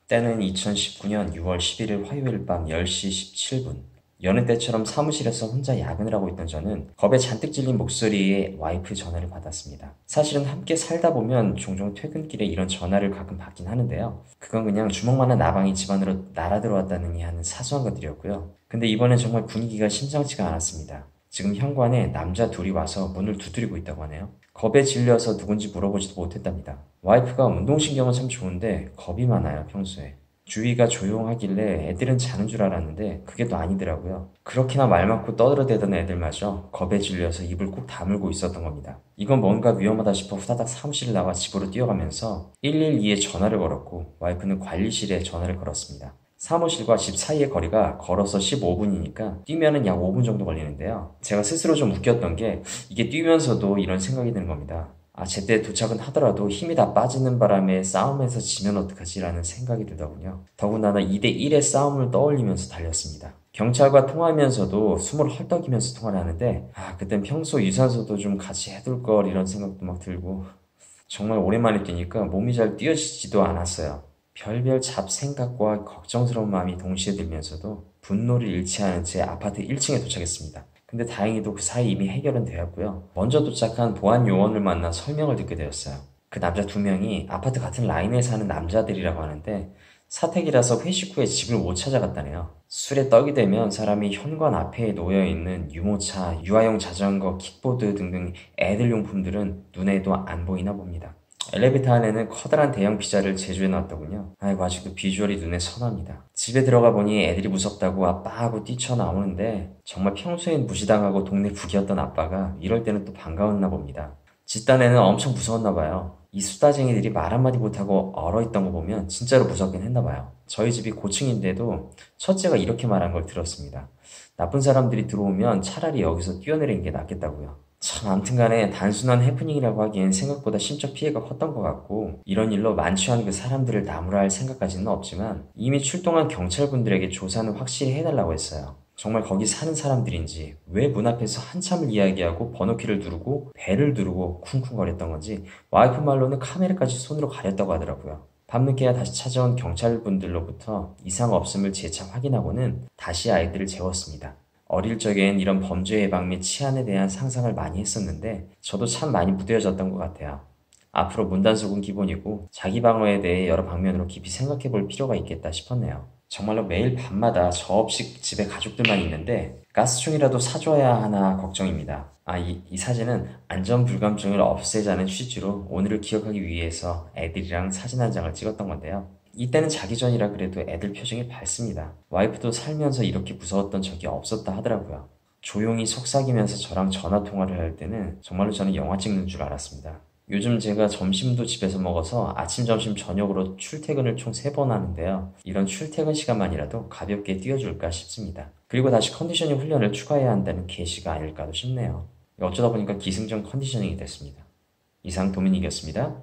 때는 2019년 6월 11일 화요일 밤 10시 17분. 여느 때처럼 사무실에서 혼자 야근을 하고 있던 저는 겁에 잔뜩 질린 목소리에 와이프 전화를 받았습니다. 사실은 함께 살다 보면 종종 퇴근길에 이런 전화를 가끔 받긴 하는데요. 그건 그냥 주먹만한 나방이 집안으로 날아들어왔다느니 하는 사소한 것들이었고요. 근데 이번엔 정말 분위기가 심상치가 않았습니다. 지금 현관에 남자 둘이 와서 문을 두드리고 있다고 하네요. 겁에 질려서 누군지 물어보지도 못했답니다. 와이프가 운동신경은 참 좋은데 겁이 많아요, 평소에. 주위가 조용하길래 애들은 자는 줄 알았는데 그게 또 아니더라고요. 그렇게나 말 많고 떠들어대던 애들마저 겁에 질려서 입을 꼭 다물고 있었던 겁니다. 이건 뭔가 위험하다 싶어 후다닥 사무실을 나와 집으로 뛰어가면서 112에 전화를 걸었고 와이프는 관리실에 전화를 걸었습니다. 사무실과 집 사이의 거리가 걸어서 15분이니까 뛰면은 약 5분 정도 걸리는데요. 제가 스스로 좀 웃겼던 게 이게 뛰면서도 이런 생각이 드는 겁니다. 제때 도착은 하더라도 힘이 다 빠지는 바람에 싸움에서 지면 어떡하지라는 생각이 들더군요. 더군다나 2대1의 싸움을 떠올리면서 달렸습니다. 경찰과 통화하면서도 숨을 헐떡이면서 통화를 하는데 그땐 평소 유산소도 좀 같이 해둘 걸 이런 생각도 막 들고 정말 오랜만에 뛰니까 몸이 잘 뛰어지지도 않았어요. 별별 잡생각과 걱정스러운 마음이 동시에 들면서도 분노를 잃지 않은 채 아파트 1층에 도착했습니다. 근데 다행히도 그 사이 이미 해결은 되었고요. 먼저 도착한 보안 요원을 만나 설명을 듣게 되었어요. 그 남자 두 명이 아파트 같은 라인에 사는 남자들이라고 하는데 사택이라서 회식 후에 집을 못 찾아갔다네요. 술에 떡이 되면 사람이 현관 앞에 놓여있는 유모차, 유아용 자전거, 킥보드 등등 애들 용품들은 눈에도 안 보이나 봅니다. 엘리베이터 안에는 커다란 대형 피자를 제조해 놨더군요. 아이고 아직도 비주얼이 눈에 선합니다. 집에 들어가 보니 애들이 무섭다고 아빠하고 뛰쳐나오는데 정말 평소엔 무시당하고 동네 북이었던 아빠가 이럴 때는 또 반가웠나 봅니다. 집단에는 엄청 무서웠나 봐요. 이 수다쟁이들이 말 한마디 못하고 얼어있던 거 보면 진짜로 무섭긴 했나 봐요. 저희 집이 고층인데도 첫째가 이렇게 말한 걸 들었습니다. 나쁜 사람들이 들어오면 차라리 여기서 뛰어내리는 게 낫겠다고요. 참 암튼간에 단순한 해프닝이라고 하기엔 생각보다 심적 피해가 컸던 것 같고 이런 일로 만취한 그 사람들을 나무라 할 생각까지는 없지만 이미 출동한 경찰분들에게 조사는 확실히 해달라고 했어요. 정말 거기 사는 사람들인지 왜 문 앞에서 한참을 이야기하고 번호키를 누르고 벨을 누르고 쿵쿵거렸던 건지 와이프 말로는 카메라까지 손으로 가렸다고 하더라고요. 밤늦게야 다시 찾아온 경찰분들로부터 이상 없음을 재차 확인하고는 다시 아이들을 재웠습니다. 어릴 적엔 이런 범죄 예방 및 치안에 대한 상상을 많이 했었는데 저도 참 많이 무뎌졌던 것 같아요. 앞으로 문단속은 기본이고 자기 방어에 대해 여러 방면으로 깊이 생각해 볼 필요가 있겠다 싶었네요. 정말로 매일 밤마다 저 없이 집에 가족들만 있는데 가스총이라도 사줘야 하나 걱정입니다. 이 사진은 안전불감증을 없애자는 취지로 오늘을 기억하기 위해서 애들이랑 사진 한 장을 찍었던 건데요. 이때는 자기 전이라 그래도 애들 표정이 밝습니다. 와이프도 살면서 이렇게 무서웠던 적이 없었다 하더라고요. 조용히 속삭이면서 저랑 전화통화를 할 때는 정말로 저는 영화 찍는 줄 알았습니다. 요즘 제가 점심도 집에서 먹어서 아침, 점심, 저녁으로 출퇴근을 총 3번 하는데요. 이런 출퇴근 시간만이라도 가볍게 뛰어줄까 싶습니다. 그리고 다시 컨디셔닝 훈련을 추가해야 한다는 계시가 아닐까도 싶네요. 어쩌다 보니까 기승전 컨디셔닝이 됐습니다. 이상 도민이었습니다.